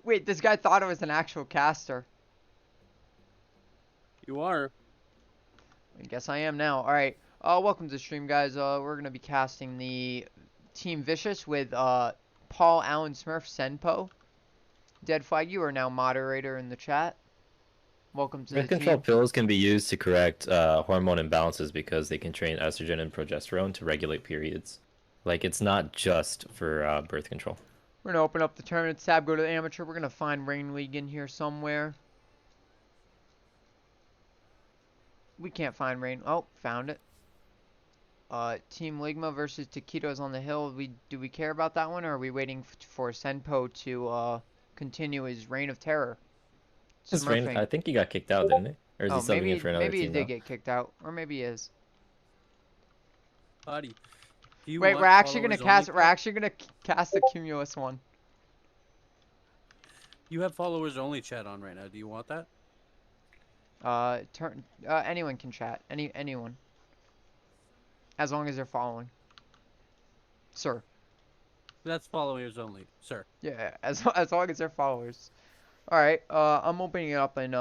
Wait, this guy thought it was an actual caster. You are. I guess I am now. Alright. Welcome to the stream, guys. We're gonna be casting the Team Vicious with Paul Allen Smurf Senpo. Dead Flag, you are now moderator in the chat. Welcome to the Birth control team. pills can be used to correct hormone imbalances because they contain estrogen and progesterone to regulate periods. Like, it's not just for birth control. We're gonna open up the tournament tab, go to the amateur. We're gonna find Rain League in here somewhere. We can't find Rain. Oh, found it. Team Ligma versus Taquitos on the hill. Do we care about that one, or are we waiting for Senpo to continue his reign of terror? Rain, I think he got kicked out, didn't he? Or is he subbing in for another maybe he team did now? get kicked out, or maybe he is. Buddy. Do you Wait, want we're actually gonna followers cast. only We're chat? actually gonna cast the Cumulus one. You have followers only chat on right now. Do you want that? Anyone can chat. Anyone. As long as they're following. Sir. That's followers only, sir. Yeah, as long as they're followers. Alright, I'm opening it up in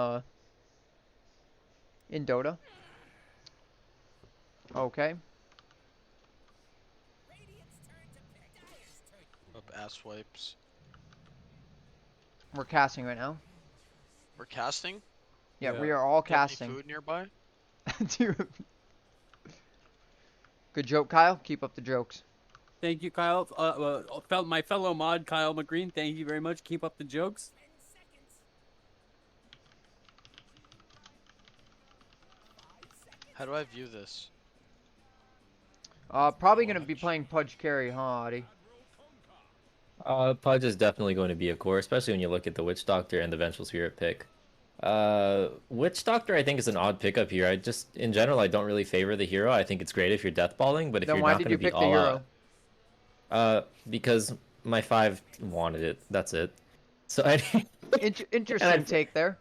Dota. Okay. Up ass wipes. We're casting right now. We're casting? Yeah, Yeah. we are all Do you have any casting. food nearby? Dude. Good joke, Kyle. Keep up the jokes. Thank you, Kyle. My fellow mod, Kyle McGreen. Thank you very much. Keep up the jokes. How do I view this? Probably gonna be playing Pudge Carry, huh, Adi? Pudge is definitely going to be a core, especially when you look at the Witch Doctor and the Vengeful Spirit pick. Witch Doctor I think is an odd pickup here. In general, I don't really favor the hero. I think it's great if you're deathballing, but if Then you're why not did going you to be pick the all hero? out, because my 5 wanted it. That's it. So Interesting take there.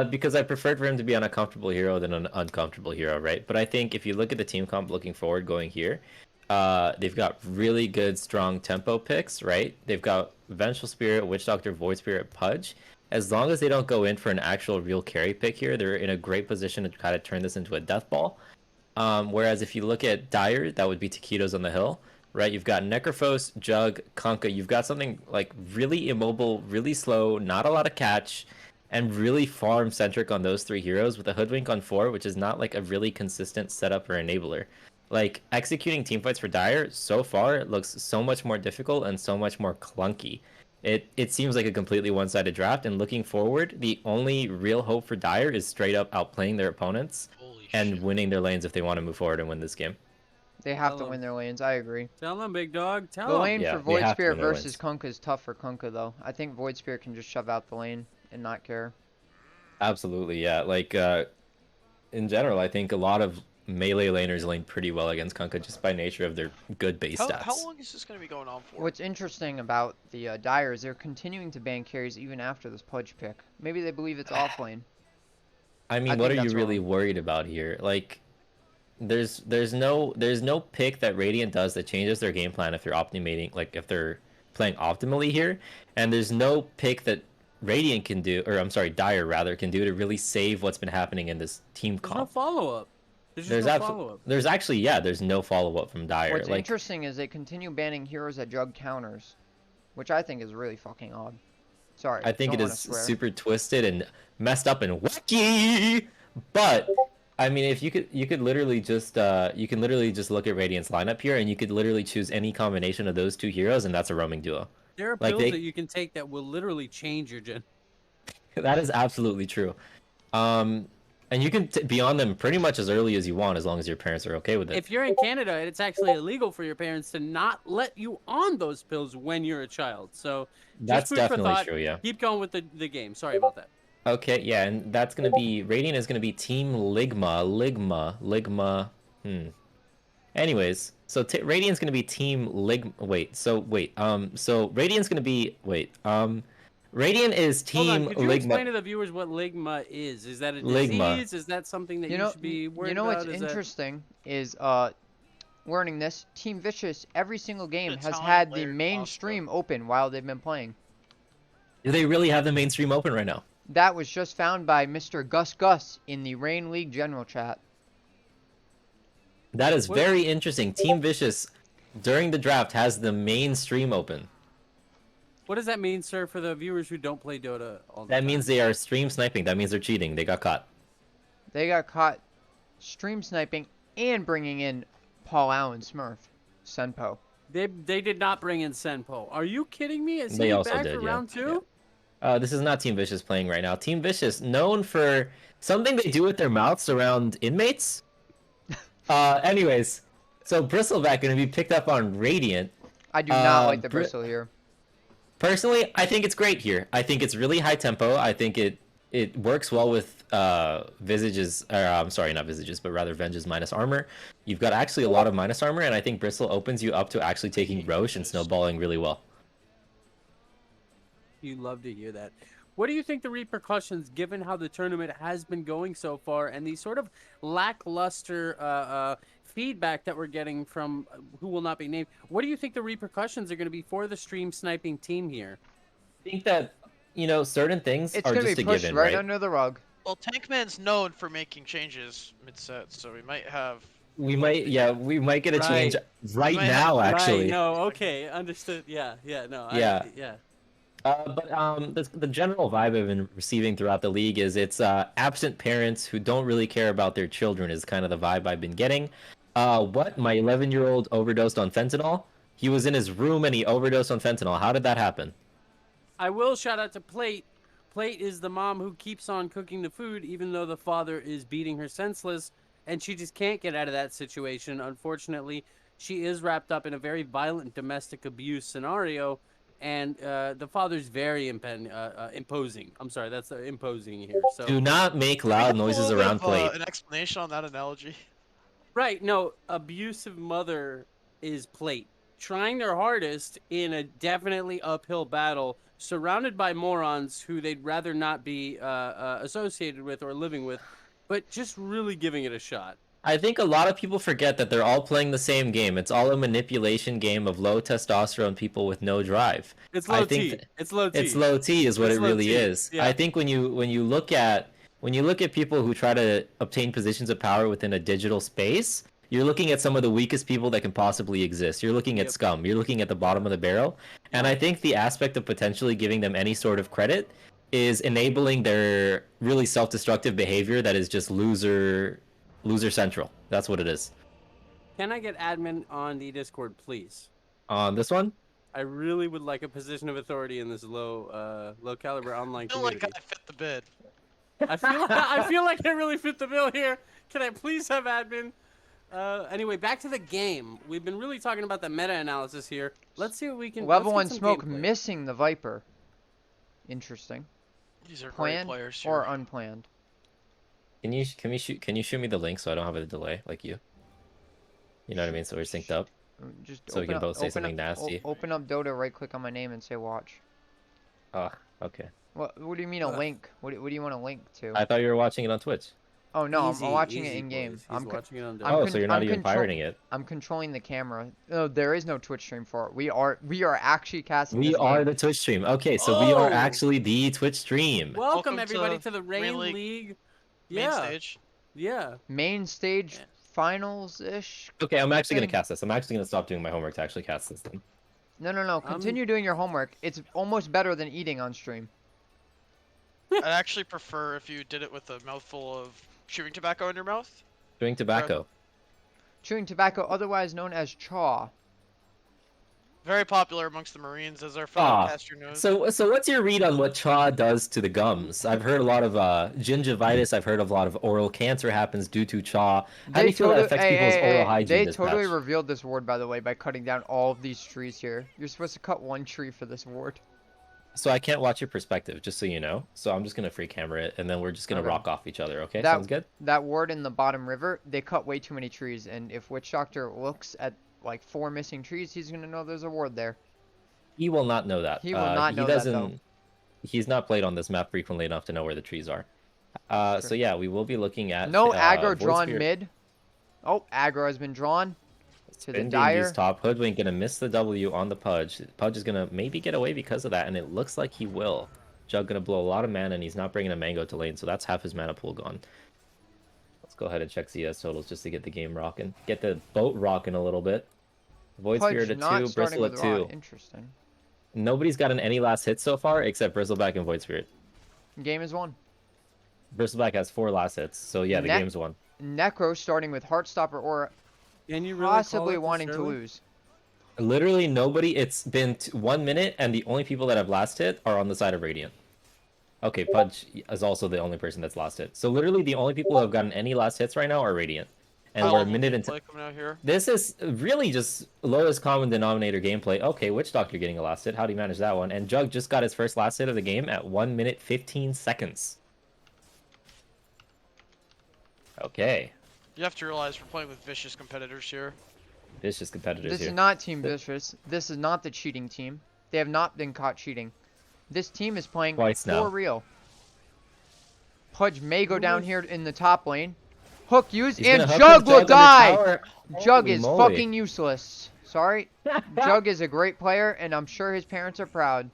because I preferred for him to be an uncomfortable hero than an uncomfortable hero, right? But I think if you look at the team comp looking forward going here, they've got really good, strong tempo picks, right? They've got Vengeful Spirit, Witch Doctor, Void Spirit, Pudge. As long as they don't go in for an actual real carry pick here, they're in a great position to kind of turn this into a death ball. Whereas if you look at Dire, that would be Taquitos on the hill, right? You've got Necrophos, Jug, Kunkka. You've got something like really immobile, really slow, not a lot of catch, and really farm centric on those 3 heroes with a Hoodwink on 4, which is not like a really consistent setup or enabler. Like executing teamfights for Dire so far it looks so much more difficult and so much more clunky. It seems like a completely one-sided draft, and looking forward, the only real hope for Dire is straight up outplaying their opponents Holy and shit. winning their lanes if they want to move forward and win this game. They have Tell to 'em. win their lanes. I agree. Tell them, big dog. The Tell them. lane Yeah, for they Void have to Spirit win their versus Kunkka is tough for Kunkka, though. I think Void Spirit can just shove out the lane and not care. Absolutely, yeah. Like in general, I think a lot of melee laners lane pretty well against Kunkka just by nature of their good base stats. How long is this going to be going on for? What's interesting about the Dire is they're continuing to ban carries even after this Pudge pick. Maybe they believe it's off lane. I mean, I what are think you that's really wrong. worried about here? Like, there's no pick that Radiant does that changes their game plan if they're optimating, like if they're playing optimally here, and there's no pick that Radiant can do, or I'm sorry, Dire rather can do to really save what's been happening in this team There's no comp. follow-up. There's just no follow-up. There's actually, yeah, there's no follow up from Dire. What's Like, interesting is they continue banning heroes that jug counters, which I think is really fucking odd. Sorry, I think don't it wanna is swear. super twisted and messed up and wacky. But I mean, if you could literally just you can literally just look at Radiant's lineup here, and you could literally choose any combination of those 2 heroes, and that's a roaming duo. There are Like, pills that you can take that will literally change your gen. That is absolutely true. And you can be on them pretty much as early as you want, as long as your parents are okay with it. If you're in Canada, it's actually illegal for your parents to not let you on those pills when you're a child. So That's just food for definitely thought. true, yeah. Keep going with the game. Sorry about that. Okay, yeah, and that's gonna be Radiant is gonna be Team Ligma. Anyways, so Radiant's gonna be Team Ligma. So Radiant's gonna be Radiant is Hold on. Team Could you explain to Ligma. the viewers what Ligma is? Is that a Ligma. disease? Is that something that You you, know, should be worried you know about? what's Is that... interesting is learning this. Team Vicious every single game has Italian had the layered main pasta. stream open while they've been playing. Do they really have the mainstream open right now? That was just found by Mr. Gus Gus in the Rain League general chat. That is What- very interesting. Team Vicious, during the draft, has the main stream open. What does that mean, sir, for the viewers who don't play Dota all the That time? means they are stream sniping. That means they're cheating. They got caught. They got caught stream sniping and bringing in Paul Allen Smurf, Senpo. They did not bring in Senpo. Are you kidding me? Is They he also back did, for yeah. round 2? This is not Team Vicious playing right now. Team Vicious, known for something they do with their mouths around inmates. Anyways, so Bristleback going to be picked up on Radiant. I do not like the Bri- bristle here. Personally, I think it's great here. I think it's really high tempo. I think it works well with Visage's, I'm sorry, not Visage's, but rather Venge's minus armor. You've got actually a lot of minus armor, and I think Bristle opens you up to actually taking Roche and snowballing really well. You love to hear that. What do you think the repercussions, given how the tournament has been going so far, and the sort of lackluster feedback that we're getting from who will not be named? What do you think the repercussions are going to be for the stream sniping team here? I think that, certain things It's are going to just be a pushed given, right right? under the rug. Well, Tankman's known for making changes mid-set, so we might have. We might get a change right might now, have- actually. Right, no, okay, understood. Yeah, no. Yeah. Yeah. But the general vibe I've been receiving throughout the league is it's absent parents who don't really care about their children is kind of the vibe I've been getting. What? My 11-year-old overdosed on fentanyl? He was in his room and he overdosed on fentanyl. How did that happen? I will shout out to Plate. Plate is the mom who keeps on cooking the food even though the father is beating her senseless, and she just can't get out of that situation. Unfortunately, she is wrapped up in a very violent domestic abuse scenario, and the father's very imposing. I'm sorry, that's imposing here. So Do not make Can we loud have a noises little bit around of, plate. an explanation on that analogy. right, no, abusive mother is Plate, trying their hardest in a definitely uphill battle, surrounded by morons who they'd rather not be associated with or living with, but just really giving it a shot. I think a lot of people forget that they're all playing the same game. It's all a manipulation game of low testosterone people with no drive. It's I low think T. th- It's low T. It's low T is what It's it low really T, is. yeah. I think when you look at people who try to obtain positions of power within a digital space, you're looking at some of the weakest people that can possibly exist. You're looking at Yep. scum. You're looking at the bottom of the barrel. And I think the aspect of potentially giving them any sort of credit is enabling their really self-destructive behavior that is just loser central. That's what it is. Can I get admin on the Discord, please? On this one, I really would like a position of authority in this low caliber online I feel like community. I fit the bid. I feel like I really fit the bill here. Can I please have admin? Anyway, back to the game. We've been really talking about the meta analysis here. Let's see what we can. Level 1 let's get some smoke gameplay. missing the Viper. Interesting. These are great Planned players or here. unplanned? can you shoot me the link so I don't have a delay like you? You know what I mean? So we're synced up. Just So we open can up, both say open something up, nasty. Open up Dota, right click on my name and say watch. Ah, okay. What do you mean a link? What do you want to link to? I thought you were watching it on Twitch. Oh no, Easy, I'm watching it easy, in game. boys. He's watching it on I'm Oh, con- so you're not I'm even control- pirating it. I'm controlling the camera. No, there is no Twitch stream for it. We are actually casting. We this are game. the Twitch stream. Okay, so we are Oh! actually the Twitch stream. Welcome Welcome everybody to to the Rain Rain League. Main Yeah, stage. yeah. main stage Yeah. finals ish. Okay, I'm actually gonna thing. cast this. I'm actually gonna stop doing my homework to actually cast this thing. No. Continue doing your homework. It's almost better than eating on stream. I'd actually prefer if you did it with a mouthful of chewing tobacco in your mouth. Doing tobacco. Chewing tobacco, otherwise known as chaw. Very popular amongst the Marines as our fellow Ah, caster knows. So what's your read on what chaw does to the gums? I've heard a lot of gingivitis. I've heard of a lot of oral cancer happens due to chaw. How do you feel that affects people's oral hygiene? They this totally patch? revealed this ward, by the way, by cutting down all of these trees here. You're supposed to cut one tree for this ward. So I can't watch your perspective, just so you know. So I'm just gonna free camera it, and then we're just gonna Okay. rock off each other. Okay, That- sounds good. That ward in the bottom river, they cut way too many trees, and if Witch Doctor looks at like 4 missing trees, he's gonna know there's a ward there. He will not know that. He will not know that, though. He's not played on this map frequently enough to know where the trees are. So yeah, we will be looking at No Void aggro drawn Spirit. mid. Oh, aggro has been drawn. to the Spin being Dire. used top. Hoodwink gonna miss the W on the Pudge. Pudge is gonna maybe get away because of that, and it looks like he will. Jug gonna blow a lot of mana, and he's not bringing a Mango to lane, so that's half his mana pool gone. Let's go ahead and check CS totals just to get the game rocking. Get the boat rocking a little bit. Void Spirit Pudge at not 2, starting Bristle at with Raw. 2. Interesting. Nobody's gotten any last hits so far except Bristleback and Void Spirit. Game is won. Bristleback has 4 last hits, so yeah, the game's won. Necro starting with Heartstopper or Can you really possibly call it wanting this to early? lose. Literally nobody. It's been 1 minute, and the only people that have last hit are on the side of Radiant. Okay, Pudge is also the only person that's last hit. So literally the only people who have gotten any last hits right now are Radiant. And How we're a long will minute gameplay into... coming out here? This is really just lowest common denominator gameplay. Okay, Witch Doctor getting a last hit. How do you manage that one? And Jug just got his first last hit of the game at 1 minute 15 seconds. Okay. You have to realize we're playing with vicious competitors here. Vicious competitors This here. is not Team Vicious. This is not the cheating team. They have not been caught cheating. This team is playing Twice for now. real. Pudge may go Who down was- here in the top lane. Hook used, He's and gonna hook Jug his will under die! tower. Jug Holy is moly. fucking useless. Sorry. Jug is a great player, and I'm sure his parents are proud.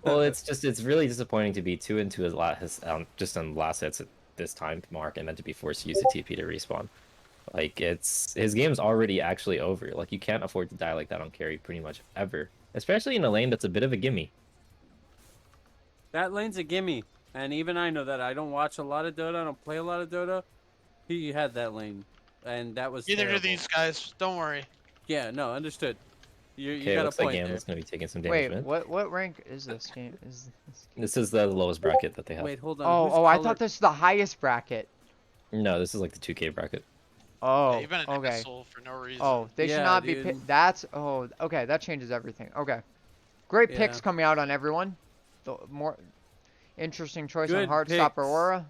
Well, it's really disappointing to be 2-2 just on last hits at this time mark, and then to be forced to use a TP to respawn. Like, his game's already actually over. Like, you can't afford to die like that on carry pretty much ever, especially in a lane that's a bit of a gimme. That lane's a gimme, and even I know that. I don't watch a lot of Dota. I don't play a lot of Dota. He had that lane, and that was Neither terrible. do these guys. Don't worry. Yeah, no, understood. You Okay, got a looks like point there. Gamble's gonna be taking some damage. Wait, what rank is this game? This is the lowest bracket that they have. Wait, hold on. Oh, whose oh, I color- thought this was the highest bracket. No, this is like the 2K bracket. Oh, Yeah, you've been an okay. imbecile for no reason. Oh, they should Yeah, not be. dude. That's okay. That changes everything. Okay, great picks Yeah. coming out on everyone. The more interesting choice Good on Heartstopper picks. Aurora.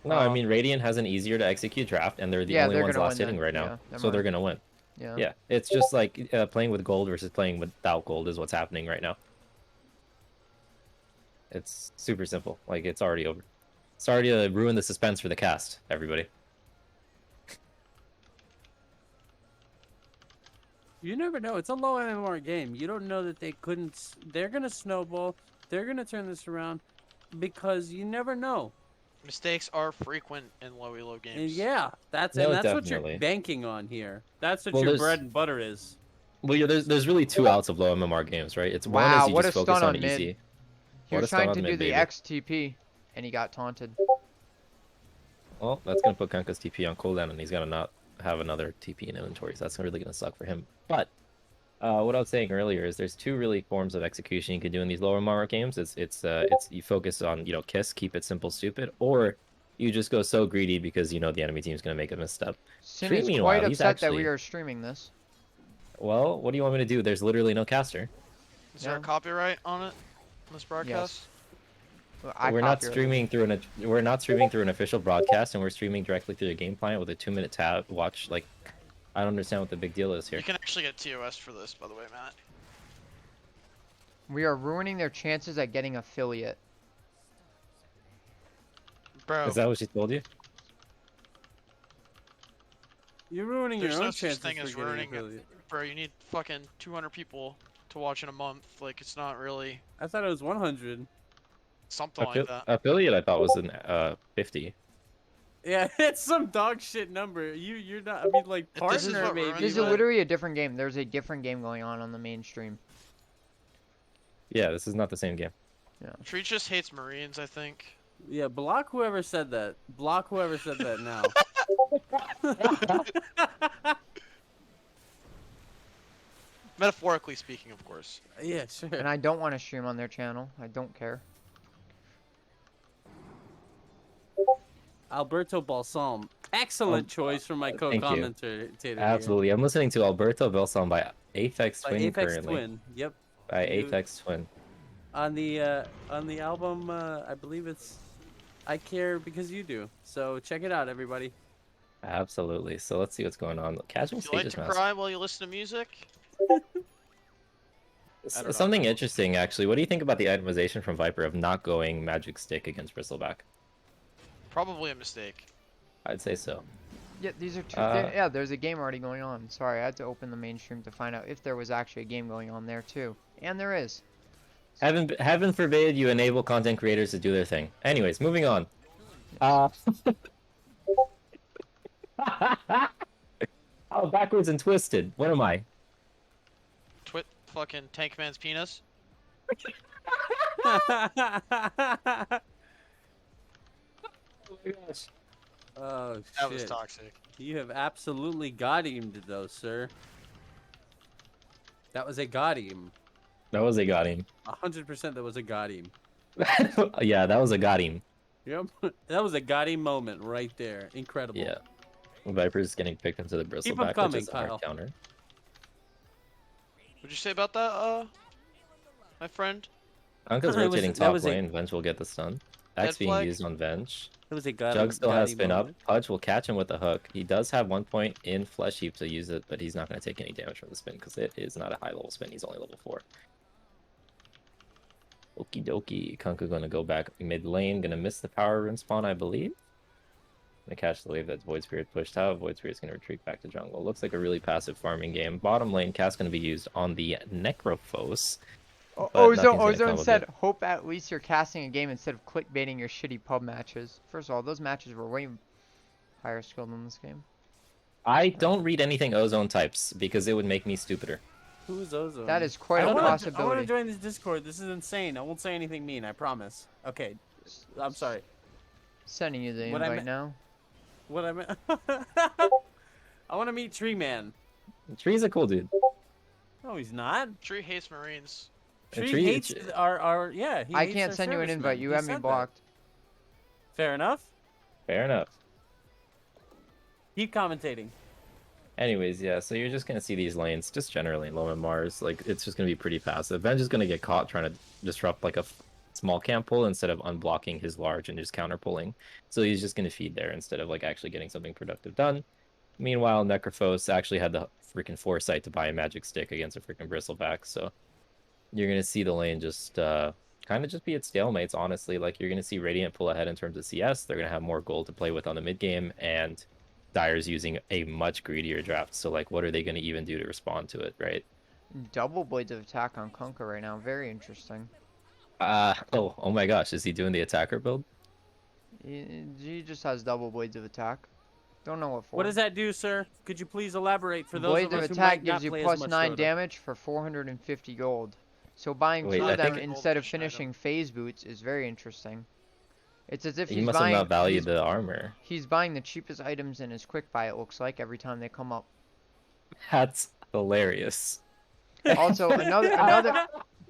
No, I mean Radiant has an easier to execute draft, and they're the Yeah, only they're ones gonna last win hitting then. right Yeah, now, never so they're mind. gonna win. Yeah. Yeah, it's just like playing with gold versus playing without gold is what's happening right now. It's super simple. Like, it's already over. Sorry to ruin the suspense for the cast, everybody. You never know. It's a low MMR game. You don't know that they couldn't. They're gonna snowball. They're gonna turn this around, because you never know. Mistakes are frequent in low elo And games. yeah, that's No, what definitely. you're banking on here. That's what Well, your there's- bread and butter is. Well, yeah, there's really two outs of low MMR games, right? It's one Wow, is you what just a focus stun on on mid. easy. He What was a stun trying on to do mid, the baby. XTP, and he got taunted. Well, that's gonna put Kanka's TP on cooldown, and he's gonna not have another TP in inventory, so that's really gonna suck for him. But what I was saying earlier is there's two really forms of execution you can do in these lower MMR games. It's you focus on kiss, keep it simple, stupid, or you just go so greedy because the enemy team's gonna make a misstep. Sin Tree, is meanwhile, quite he's upset that we actually- are streaming this. Well, what do you want me to do? There's literally no caster. Is there a Yeah. copyright on it? On this broadcast? We're not streaming through an official broadcast, and we're streaming directly through the game client with a 2-minute tab watch. Like, I don't understand what the big deal is here. You can actually get TOS for this, by the way, Matt. We are ruining their chances at getting affiliate. Bro, Is that what she told you? You're ruining There's your no own such chances thing for as getting ruining it. affiliate. bro, you need fucking 200 people to watch in a month. Like, it's not really I thought it was 100. something like that. Affiliate, I thought was in 50. Yeah, it's some dog shit number. You're not. I mean, like If this is partner what we're maybe. running This is but- literally a different game. There's a different game going on the main stream. Yeah, this is not the same game. Tree just hates Marines, I think. Yeah, block whoever said that. Block whoever said that now. Metaphorically speaking, of course. Yeah, sure. And I don't want to stream on their channel. I don't care. Alberto Balsam. Excellent choice for my thank you. co-commentator. here. Absolutely. I'm listening to Alberto Belson by Aphex By Twin Aphex currently. Twin. Yep. By You- Aphex Twin. On the album, I believe it's I Care Because You Do. So check it out, everybody. Absolutely. So let's see what's going on. Casual Do you like stages to mask. cry while you listen to music? I don't know. Something interesting, actually. What do you think about the itemization from Viper of not going Magic Stick against Bristleback? Probably a mistake. I'd say so. Yeah, these are two. Uh, Yeah, there's a game already going on. Sorry, I had to open the mainstream to find out if there was actually a game going on there too. And there is. heaven forbid you enable content creators to do their thing. Anyways, moving on. Oh, backwards and twisted. What am I? Fucking Tank Man's penis. Oh my gosh. Oh That was shit! toxic. You have absolutely got him, though, sir. That was a got him. That was a got him. 100% that was a got him. Yeah, that was a got him. Yep. That was a got him moment right there. Incredible. Yeah. Viper's getting picked into the Keep 'em bristleback, which coming, is a hard Kyle. counter. What'd you say about that, my friend? Anka's That was- rotating that top was a- lane. Venge will get the stun. Dead Axe being flag? used on Venge. That was a got Jug him. still got has him spin up. moment. Pudge will catch him with a hook. He does have 1 point in Flesh Heap to use it, but he's not going to take any damage from the spin because it is not a high level spin. He's only level 4. Okie dokie. Kunka going to go back mid lane. Going to miss the power rune spawn, I believe. Going to catch the wave that Void Spirit pushed out. Void Spirit's going to retreat back to jungle. Looks like a really passive farming game. Bottom lane, cast going to be used on the Necrophos. but nothing's gonna come Ozone of said, it. "Hope at least you're casting a game instead of clickbaiting your shitty pub matches." First of all, those matches were way higher skill than this game. I don't read anything Ozone types because it would make me stupider. Who is Ozone? That is quite I a want to possibility. join this Discord. This is insane. I won't say anything mean. I promise. Okay. I'm sorry. Sending you the What I invite meant- now. What I meant. I want to meet Tree Man. Tree's a cool dude. No, he's not. Tree hates Marines. And Tree hates our yeah. He I hates can't our send you an servicemen. invite. You He have me said that. blocked. Fair enough. Fair enough. Keep commentating. Anyways, yeah, so you're just gonna see these lanes, just generally in low and Mars, like it's just gonna be pretty passive. Venge is gonna get caught trying to disrupt like a small camp pull instead of unblocking his large and just counter pulling. So he's just gonna feed there instead of like actually getting something productive done. Meanwhile, Necrophos actually had the freaking foresight to buy a magic stick against a freaking bristleback, so you're gonna see the lane just kind of just be at stalemates, honestly. Like you're gonna see Radiant pull ahead in terms of CS. They're gonna have more gold to play with on the mid game, and Dire's using a much greedier draft. So like, what are they gonna even do to respond to it, right? Double blades of attack on Kunkka right now. Very interesting. Oh my gosh, is he doing the attacker build? He just has double blades of attack. Don't know what for. What does that do, sir? Could you please elaborate for those Blades of of us who attack might gives not you play plus as much 9 Dota? damage for 450 gold. So buying Wait, two I of them think- instead of Gold fish finishing phase boots is very interesting. It's as if He he's must have buying. not valued the armor. He's buying the cheapest items in his quick buy. It looks like every time they come up. That's hilarious. Also,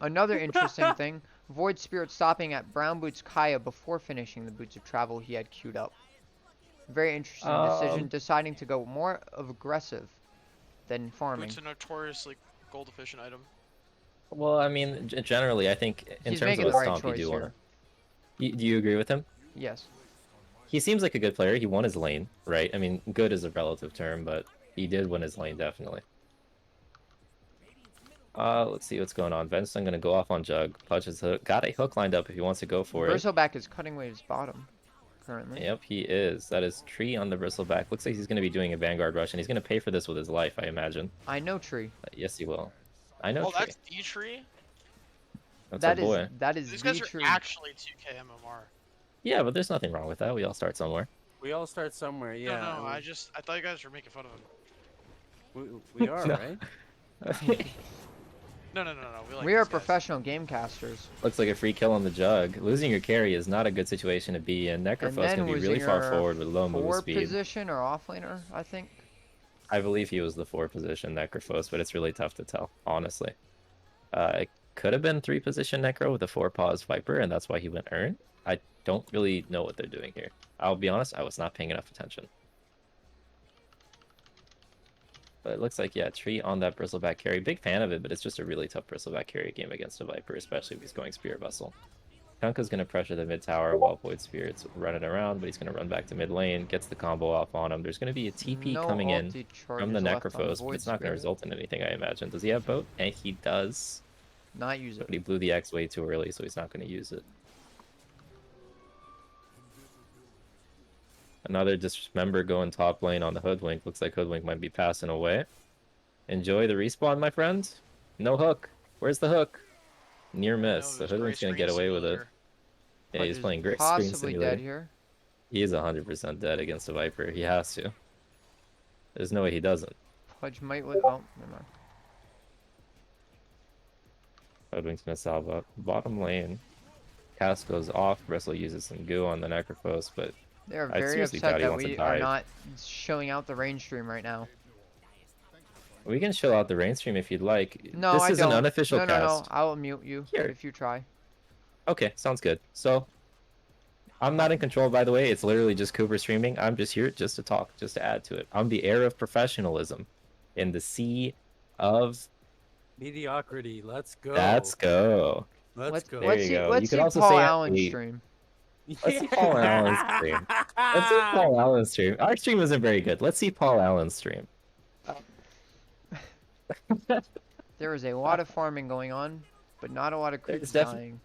another interesting thing: Void Spirit stopping at Brown Boots Kaya before finishing the Boots of Travel he had queued up. Very interesting decision, deciding to go more of aggressive than farming. Boots a notoriously gold efficient item. Well, I mean, generally, I think in He's terms making of a the right stomp, you choice do here. want to. Do you agree with him? Yes. He seems like a good player. He won his lane, right? I mean, good is a relative term, but he did win his lane, definitely. Let's see what's going on. Venstone gonna go off on Jug. Pudge has got a hook lined up if he wants to go for it. Bristleback is cutting waves bottom currently. Yep, he is. That is Tree on the bristleback. Looks like he's gonna be doing a Vanguard rush, and he's gonna pay for this with his life, I imagine. I know Tree. Yes, he will. I know Well, Tree. that's D tree. That's That our is boy. that is These the guys are Tree. actually 2K MMR. Yeah, but there's nothing wrong with that. We all start somewhere. We all start somewhere, yeah. No, I thought you guys were making fun of him. We are, No. right? No. We like We are these guys. professional game casters. Looks like a free kill on the Jug. Losing your carry is not a good situation to be in. And Necrophos then can be was really far your forward with low move 4 speed. position or offlaner, I think. I believe he was the 4 position Necrophos, but it's really tough to tell, honestly. It could have been 3 position Necro with a 4 pause Viper, and that's why he went Earn. I don't really know what they're doing here. I'll be honest, I was not paying enough attention. But it looks like, yeah, Tree on that Bristleback carry. Big fan of it, but it's just a really tough Bristleback carry game against a Viper, especially if he's going Spirit Vessel. Kunkka's going to pressure the mid tower while Void Spirit's running around, but he's going to run back to mid lane, gets the combo off on him. There's going to be a TP No coming in ulti from the charges left on Necrophos, but Void it's not going to Spirit. result in anything, I imagine. Does he have boat? And he does. Not use it. But he blew the X way too early, so he's not going to use it. Another dismember going top lane on the Hoodwink. Looks like Hoodwink might be passing away. Enjoy the respawn, my friend. No hook. Where's the hook? Near I know miss. it The was Gray Hoodwink's gonna Screen get away with it. Simulator. Yeah, Pudge he's is playing Great Screen possibly Simulator. dead here. He is 100% dead against a Viper. He has to. There's no way he doesn't. Pudge might live. Oh, never mind. Hoodwink's gonna salve up. Bottom lane. Cast goes off. Bristle uses some goo on the Necrophos, but They're I very seriously upset doubt he that wants to we are dive. not showing out the range stream right now. We can chill out the rain stream if you'd like. No, This I is don't. an unofficial No, cast. I'll mute you Here. if you try. Okay, sounds good. So, I'm not in control, by the way. It's literally just Cooper streaming. I'm just here just to talk, just to add to it. I'm the heir of professionalism in the sea of... Mediocrity. Let's go. Let's go. Let's go. There Let's you see. go. Let's You could see also Paul say Allen athlete. stream. Let's see Paul Allen's stream. Let's see Paul Allen's stream. Our stream isn't very good. Let's see Paul Allen's stream. There is a lot of farming going on, but not a lot of creeps There's dying.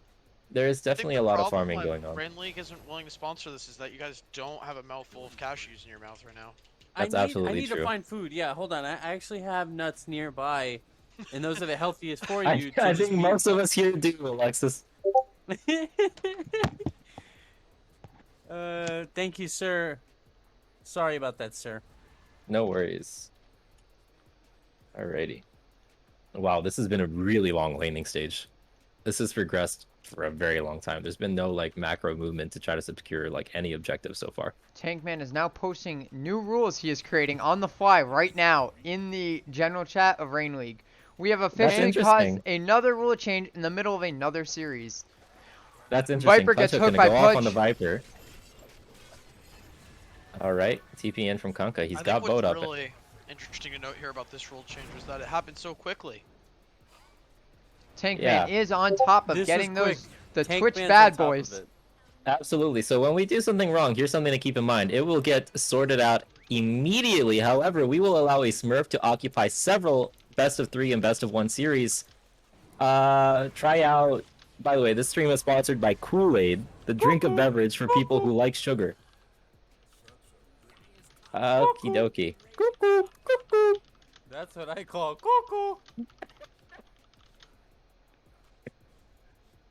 There is I think definitely the a lot of problem farming why going on. Rain League isn't willing to sponsor this is that you guys don't have a mouthful of cashews in your mouth right now. That's I absolutely need true. to find food. Yeah, hold on. I actually have nuts nearby, and those are the healthiest for I you. to think just be- most of us here do, Alexis. Thank you, sir. Sorry about that, sir. No worries. Alrighty. Wow, this has been a really long laning stage. This has progressed for a very long time. There's been no like macro movement to try to secure like any objective so far. Tankman is now posting new rules he is creating on the fly right now in the general chat of Rain League. We have officially caused interesting. another rule change in the middle of another series. That's interesting. Viper gets Pudge hooked gonna by go off on the Pudge. Viper. Alright, TP in from Kunkka. He's I got think boat what's up. really interesting to note here about this rule change was that it happened so quickly. Tankman Yeah. is on top of This getting was quick. the Tank Twitch Man's bad on top of boys. it. Absolutely. So when we do something wrong, here's something to keep in mind. It will get sorted out immediately. However, we will allow a Smurf to occupy several best of 3 and best of 1 series. Try out... By the way, this stream is sponsored by Kool-Aid, the drink of beverage for people who like sugar. Okie dokie. Cuckoo, cuckoo. That's what I call cuckoo.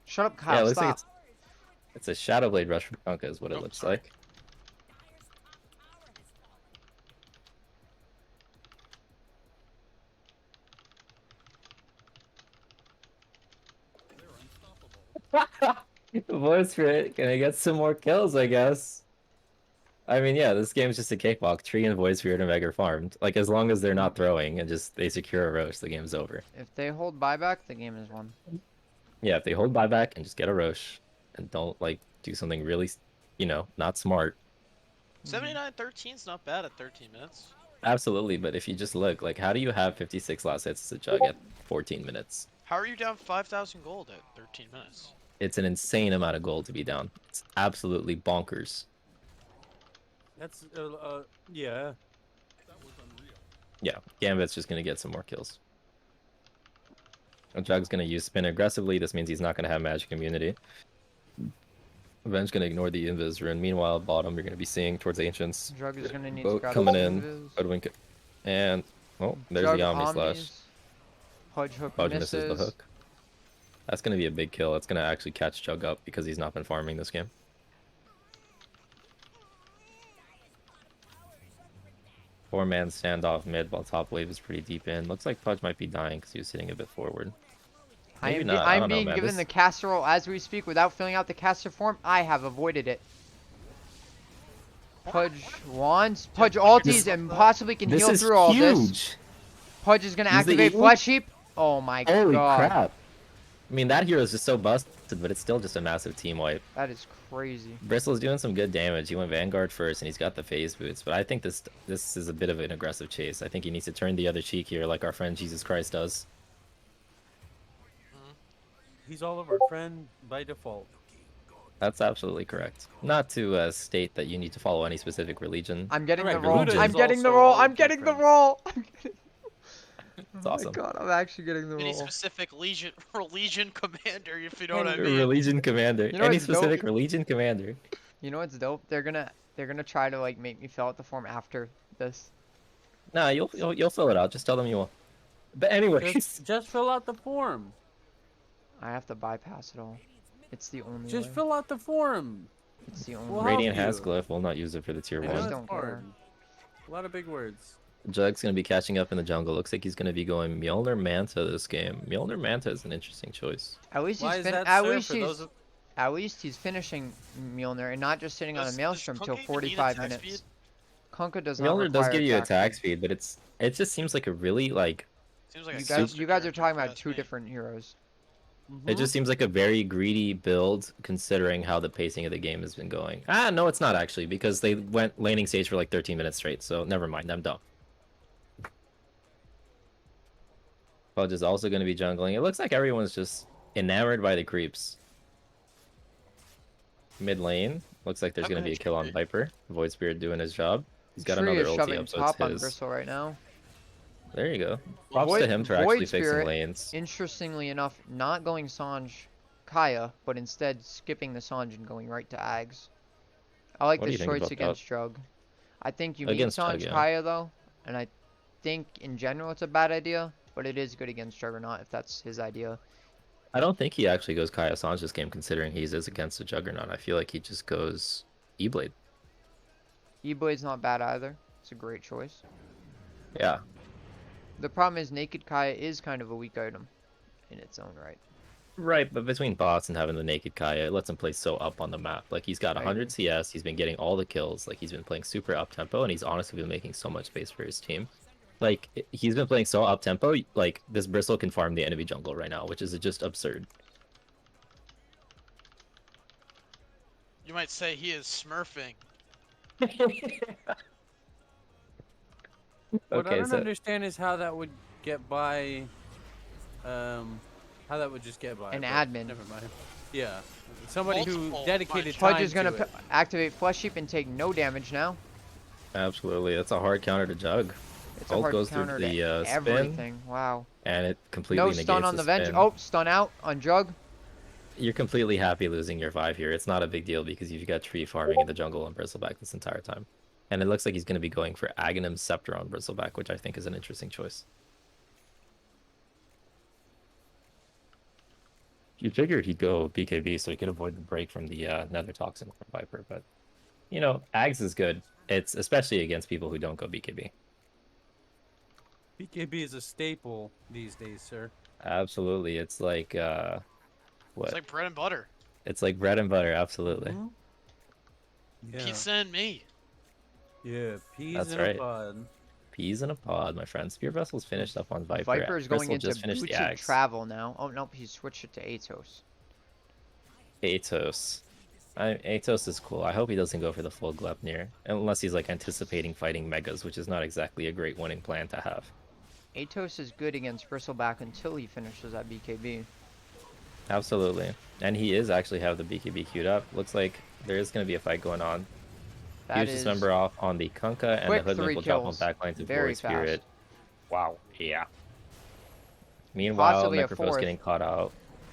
Shut up, Yeah, Kyle. it looks like Stop. it's a Shadow Blade Rush from Kunkka is what it Oh, looks sorry. like. Voice for it. Gonna get some more kills, I guess. I mean, yeah, this game's just a cakewalk. Tree and Void Spirit and Mega farmed. Like, as long as they're not throwing and just they secure a Roche, the game's over. If they hold buyback, the game is won. Yeah, if they hold buyback and just get a Roche and don't, like, do something really, you know, not smart. 79-13 is not bad at 13 minutes. Absolutely, but if you just look, like, how do you have 56 last hits to Jug at 14 minutes? How are you down 5,000 gold at 13 minutes? It's an insane amount of gold to be down. It's absolutely bonkers. That's yeah. Yeah, Gambit's just gonna get some more kills. Jug's gonna use spin aggressively. This means he's not gonna have magic immunity. Avenge gonna ignore the invis rune. Meanwhile, bottom you're gonna be seeing towards ancients. Drug is gonna need to Boat grab coming his in. invis. Hoodwink it. And oh, there's Drug the Omni omnis. slash. Pudge hook Pudge misses the hook. That's gonna be a big kill. That's gonna actually catch Jug up because he's not been farming this game. Four-man standoff mid while top wave is pretty deep in. Looks like Pudge might be dying because he was sitting a bit forward. Maybe not. I I'm don't know, being man. given This- the caster roll as we speak without filling out the caster form. I have avoided it. Pudge wands, Pudge ulties, and possibly can This heal is through all this. huge. Pudge is gonna He's the activate eagle? Flesh Heap. Oh my Holy god. crap. I mean, that hero is just so busted, but it's still just a massive team wipe. That is crazy. Bristle's doing some good damage. He went Vanguard first, and he's got the phase boots. But I think this is a bit of an aggressive chase. I think he needs to turn the other cheek here, like our friend Jesus Christ does. He's all of our friend by default. That's absolutely correct. Not to state that you need to follow any specific religion. I'm getting Correct, the roll. Buddha I'm is getting the also roll. all I'm of your getting the friends. roll. It's Oh awesome. my god, I'm actually getting the Any roll. specific legion commander, if you know what I Any mean. religion commander. You know Any what's dope? specific religion commander. You know what's dope? They're gonna They're gonna try to like make me fill out the form after this. Nah, you'll fill it out. Just tell them you will. But anyways, Just fill out the form. I have to bypass it all. It's the only Just way. fill out the form. It's the only We'll way. help Radiant has you. glyph. Will not use it for the tier I I know just one. it's don't hard. care. A lot of big words. Jug's gonna be catching up in the jungle. Looks like he's gonna be going Mjolnir Manta this game. Mjolnir Manta is an interesting choice. At least Why he's is that, at sir? least For he's those of... at least he's finishing Mjolnir and not just sitting on a Does maelstrom till Kunkka even need 45 attack minutes. speed? Kunkka does not Mjolnir does require give you attack speed. speed, but it just seems like a really like Seems like You a guys, caster you guys are character talking if you about ask two me. different heroes. it just seems like a very greedy build considering how the pacing of the game has been going. Ah, no, it's not actually because they went laning stage for like 13 minutes straight. So never mind, I'm dumb. Fudge is also going to be jungling. It looks like everyone's just enamored by the creeps. Mid lane, looks like there's How going to be a can kill on it Viper. Void Spirit doing his job. He's got Tree another is ulti shoving up, so it's top on his. Bristle right now. There you go. Props to him for actually fixing Spirit, lanes. interestingly enough, not going Sanj Kaya, but instead skipping the Sanj and going right to Ags. I like What do this you think choice about that? against Jug. I think you need Against Sanj Jug, yeah. Kaya though, and I think in general it's a bad idea, but it is good against Juggernaut if that's his idea. I don't think he actually goes Kaya Sanj this game considering he is against the Juggernaut. I feel like he just goes E-Blade. E-Blade's not bad either. It's a great choice. Yeah. The problem is Naked Kaya is kind of a weak item in its own right. Right, but between bots and having the naked Kaya, it lets him play so up on the map. Like, he's got I 100 CS, he's been getting all the kills, like, he's been playing super up-tempo, and he's honestly been making so much space for his team. Like, he's been playing so up-tempo, like, this Bristle can farm the enemy jungle right now, which is just absurd. You might say he is smurfing. What I Okay, don't so understand is how that would get by. How that would just get by. An but admin. Never mind. Yeah, somebody who Multiple dedicated punch. time Fudge is gonna to it. activate Flesh Sheep and take no damage now. absolutely, that's a hard counter to Jug. It's a Ult hard goes through counter the to spin, everything. Wow. and it completely No negates stun on the venge. spin. Oh, stun out on Jug. You're completely happy losing your 5 here. It's not a big deal because you've got Tree farming in the jungle and Bristleback this entire time. And it looks like he's going to be going for Aghanim's Scepter on Bristleback, which I think is an interesting choice. You figured he'd go BKB so he could avoid the break from the Nether Toxin from Viper, but, you know, Ags is good. It's especially against people who don't go BKB. BKB is a staple these days, sir. Absolutely. It's like, what? It's like bread and butter. It's like bread and butter, absolutely. Mhm. Yeah. Pizza and me. Yeah. Peas That's in right. a pod. Peas in a pod, my friend. Spear Vessel's finished up on Viper. Viper is going Bristle into just finished the Booted Ags. Travel now. Oh, nope, he switched it to Atos. Atos. Atos is cool. I hope he doesn't go for the full Gleipnir. Unless he's like anticipating fighting Megas, which is not exactly a great winning plan to have. Atos is good against Bristleback until he finishes at BKB. Absolutely. And he is actually have the BKB queued up. Looks like there is going to be a fight going on. That Huge is dismember off on the Kunkka, and quick the Hoodwink 3 will drop on kills. backline to Very Void Spirit. fast. Wow. Yeah. Meanwhile, Possibly a Necropho's fourth. getting caught out.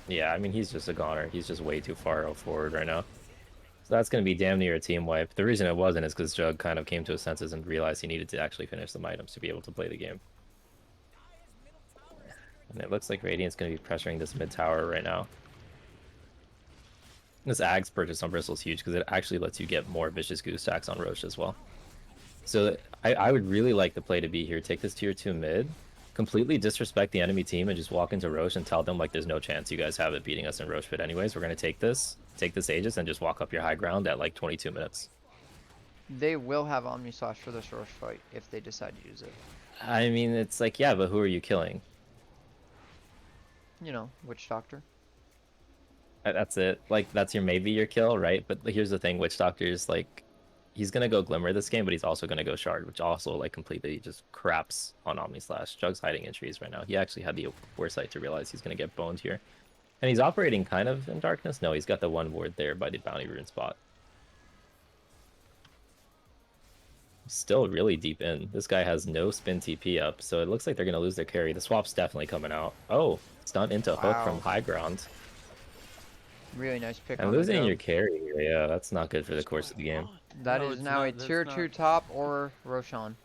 Yeah, I mean, he's just a goner. He's just way too far forward right now. So that's going to be damn near a team wipe. The reason it wasn't is because Jug kind of came to his senses and realized he needed to actually finish some items to be able to play the game. And it looks like Radiant's going to be pressuring this mid tower right now. This Ags purchase on Bristle is huge because it actually lets you get more Vicious Goose stacks on Roche as well. So I would really like the play to be here. Take this tier 2 mid, completely disrespect the enemy team, and just walk into Roche and tell them, like, there's no chance you guys have it beating us in Roche pit anyways. We're going to take this Aegis, and just walk up your high ground at, like, 22 minutes. They will have Omni Slash for this Roche fight if they decide to use it. I mean, it's like, yeah, but who are you killing? You know, Witch Doctor. That's it. Like, that's maybe your kill, right? But here's the thing, Witch Doctor's, like, he's going to go Glimmer this game, but he's also going to go Shard, which also, like, completely just craps on Omni Slash. Jug's hiding in trees right now. He actually had the foresight to realize he's going to get boned here. And he's operating kind of in darkness. No, he's got the one ward there by the bounty rune spot. Still really deep in. This guy has no spin TP up, so it looks like they're going to lose their carry. The swap's definitely coming out. Oh, stun into hook Wow. from high ground. Really nice pick And on the losing Jug. your carry, yeah, that's not good for the course of the game. That No, is it's now a not, that's tier 2 not. top or Roshan.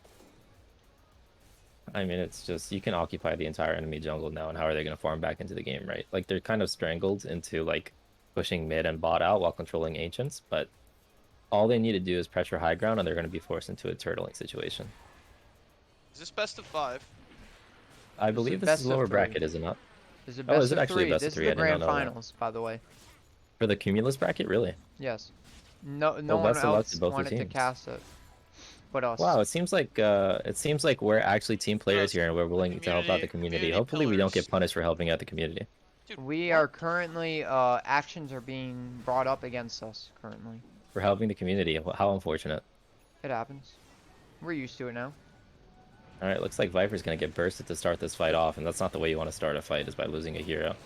I mean, it's just you can occupy the entire enemy jungle now, and how are they going to farm back into the game, right? Like they're kind of strangled into like pushing mid and bot out while controlling ancients, but all they need to do is pressure high ground, and they're going to be forced into a turtling situation. Is this best of 5? I This is believe this is best of lower 3. bracket, is it not? This is a Oh, best is it of actually a 3. best of This is 3? the I did not grand know that. finals, by the way. For the Cumulus bracket, really? Yes. No, no Well, one best of luck to else both your wanted to teams. cast it. But us. Wow, it seems like we're actually team players here, and we're willing to help out the community. Hopefully, we don't get Pillars. punished for helping out the community. Dude, We what? are currently, actions are being brought up against us currently. For helping the community. How unfortunate. It happens. We're used to it now. All right, looks like Viper's gonna get bursted to start this fight off, and that's not the way you want to start a fight, is by losing a hero.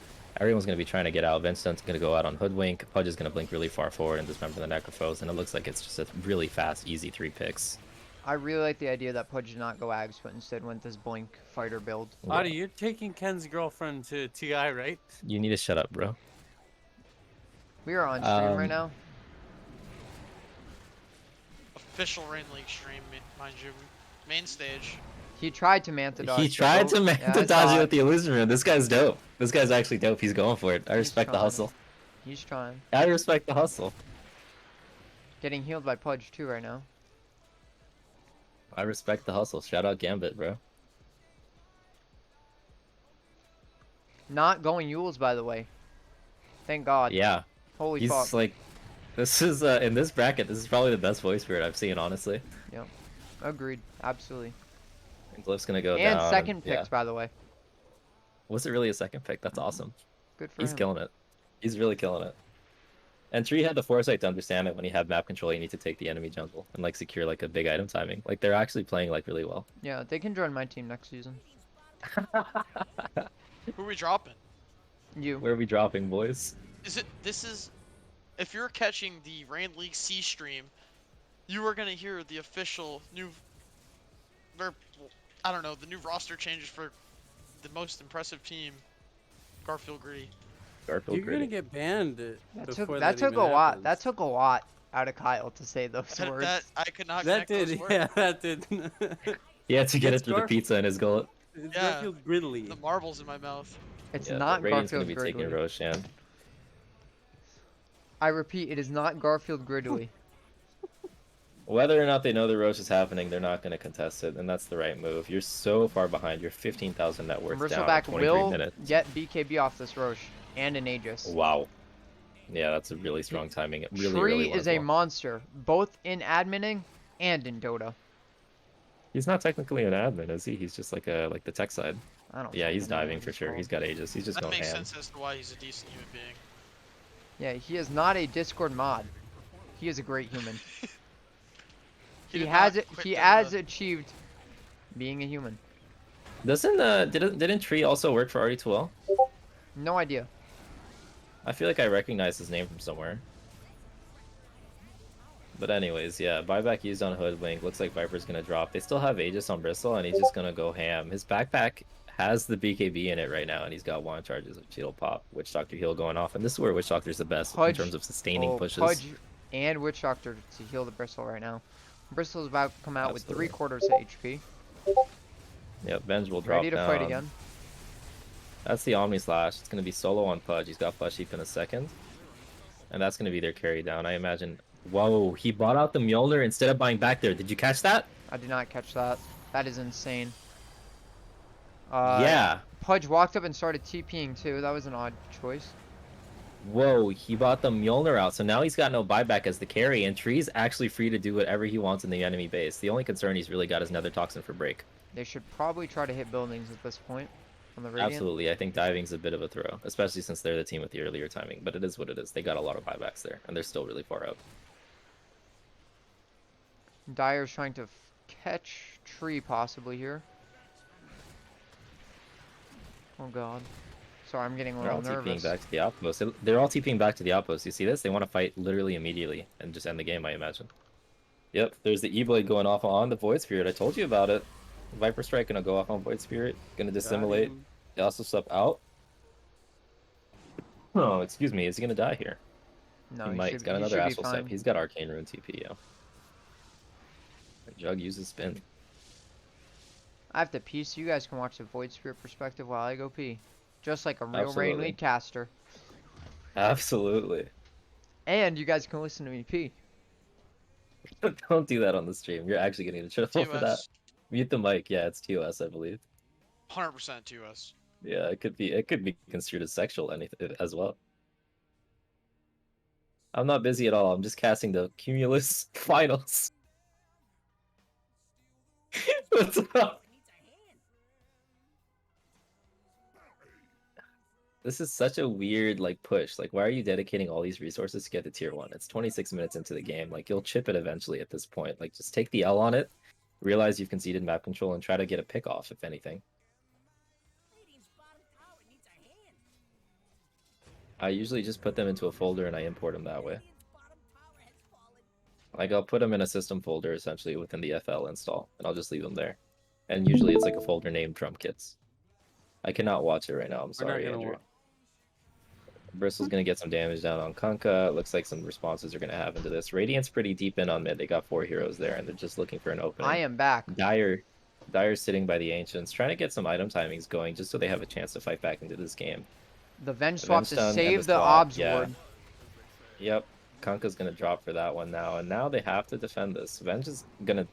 Everyone's gonna be trying to get out. Vincent's gonna go out on Hoodwink. Pudge is gonna blink really far forward and dismember the Necrophos, and it looks like it's just a really fast, easy 3 picks. I really like the idea that Pudge did not go Ags, but instead went this Blink fighter build. Adi, you're taking Ken's girlfriend to TI, right? You need to shut up, bro. We are on stream right Um, now. Official Rain League stream, mind you. Main stage. He tried to Manta dodge. He the tried boat. to Yeah, Manta I saw dodge it it. with the illusion room. This guy's dope. This guy's actually dope. He's going for it. I He's respect the trying. hustle. He's trying. I respect the hustle. Getting healed by Pudge too right now. I respect the hustle. Shout out Gambit, bro. Not going Yules, by the way. Thank God. Yeah, Holy he's fuck. like, this is in this bracket. This is probably the best voice spirit I've seen, honestly. Agreed. Absolutely. And Glyph's gonna go And down. second yeah. picks, by the way. Was it really a second pick? That's awesome. Good for He's him. killing it. He's really killing it. And Tree had the foresight to understand it when you have map control. You need to take the enemy jungle and like secure like a big item timing. Like they're actually playing like really well. Yeah, they can join my team next season. Who are we dropping? You. Where are we dropping, boys? This is, if you're catching the Rain League C stream, you are gonna hear the official new, I don't know, the new roster changes for the most impressive team, Garfield Gritty. Garfield You're gonna Gritty. get banned before That took a even lot. happens. That took a lot out of Kyle to say those That, words. that I could not That connect did, those words. yeah, that did. He had to get It's it through the Garfield. pizza in his gullet. It's Yeah. Garfield Gridley. The marbles in my mouth. It's Yeah, not Radiant's Garfield gonna be taking Gridley. Roshan. I repeat, it is not Garfield Gridley. Whether or not they know the Roche is happening, they're not going to contest it, and that's the right move. You're so far behind. You're 15,000 net worth down Bristleback in 23 will minutes. get BKB off this Roche and an Aegis. Wow. Yeah, that's a really strong timing. It really, Tree really is was a well. monster, both in adminning and in Dota. He's not technically an admin, is he? He's just like the tech side. I don't. Yeah, he's fucking know diving what for he's sure. called. He's got Aegis. He's just That going makes ham. sense as to why he's a decent human being. Yeah, he is not a Discord mod. He is a great human. He did has not it. quit He Dota. has achieved being a human. Didn't Tree also work for RD2L? No idea. I feel like I recognize his name from somewhere. But anyways, yeah, buyback used on Hoodwink. Looks like Viper's gonna drop. They still have Aegis on Bristle, and he's just gonna go ham. His backpack has the BKB in it right now, and he's got 1 charges of Shield Pop, Witch Doctor heal going off, and this is where Witch Doctor's the best Pudge- in terms of sustaining pushes. Pudge and Witch Doctor to heal the Bristle right now. Bristle's about to come out Absolutely. with 3/4 HP. Yep, Venge will drop Ready to down. fight again. That's the Omni Slash. It's gonna be solo on Pudge. He's got Flesh Heap in a second, and that's gonna be their carry down. I imagine. Whoa, he bought out the Mjolnir instead of buying back there. Did you catch that? I did not catch that. That is insane. Yeah. Pudge walked up and started TPing too. That was an odd choice. Whoa, he bought the Mjolnir out, so now he's got no buyback as the carry, and Tree's actually free to do whatever he wants in the enemy base. The only concern he's really got is Nether Toxin for break. They should probably try to hit buildings at this point on the Radiant. Absolutely, I think diving's a bit of a throw, especially since they're the team with the earlier timing, but it is what it is. They got a lot of buybacks there, and they're still really far up. Dyer's trying to catch Tree possibly here. Oh god. Sorry, I'm getting a They're all little TPing nervous. back to the outpost. They're all TPing back to the outpost. You see this? They want to fight literally immediately and just end the game, I imagine. Yep, there's the E-Blade going off on the Void Spirit. I told you about it. Viper Strike gonna go off on Void Spirit. Gonna dissimulate. They also step out. Oh, excuse me. Is he gonna die here? No, he he might. should, He's got he another should be Astral fine. Step. He's got Arcane Rune TP, yeah. Jug uses spin. I have to pee, so you guys can watch the Void Spirit perspective while I go pee. Just like a real Rain Absolutely. League caster. Absolutely. And you guys can listen to me pee. Don't do that on the stream. You're actually getting in trouble for that. TOS. Mute the mic. Yeah, it's TOS, I believe. 100% TOS. Yeah, it could be construed as sexual anything as well. I'm not busy at all. I'm just casting the Cumulus finals. What's up? This is such a weird like push. Like, why are you dedicating all these resources to get to tier 1? It's 26 minutes into the game. Like, you'll chip it eventually at this point. Like, just take the L on it, realize you've conceded map control, and try to get a pick off, if anything. I usually just put them into a folder and I import them that way. Like, I'll put them in a system folder, essentially, within the FL install, and I'll just leave them there. And usually it's like a folder named Trump Kits. I cannot watch it right now. I'm sorry, Andrew. Bristle's going to get some damage down on Kunkka. Looks like some responses are going to have into this. Radiant's pretty deep in on mid. They got 4 heroes there, and they're just looking for an opening. I am back. Dire's sitting by the Ancients, trying to get some item timings going, just so they have a chance to fight back into this game. The Venge swap to Stun and save the swap, Obs yeah. Ward. Yep. Kunkka's going to drop for that one now, and now they have to defend this. Venge is going to...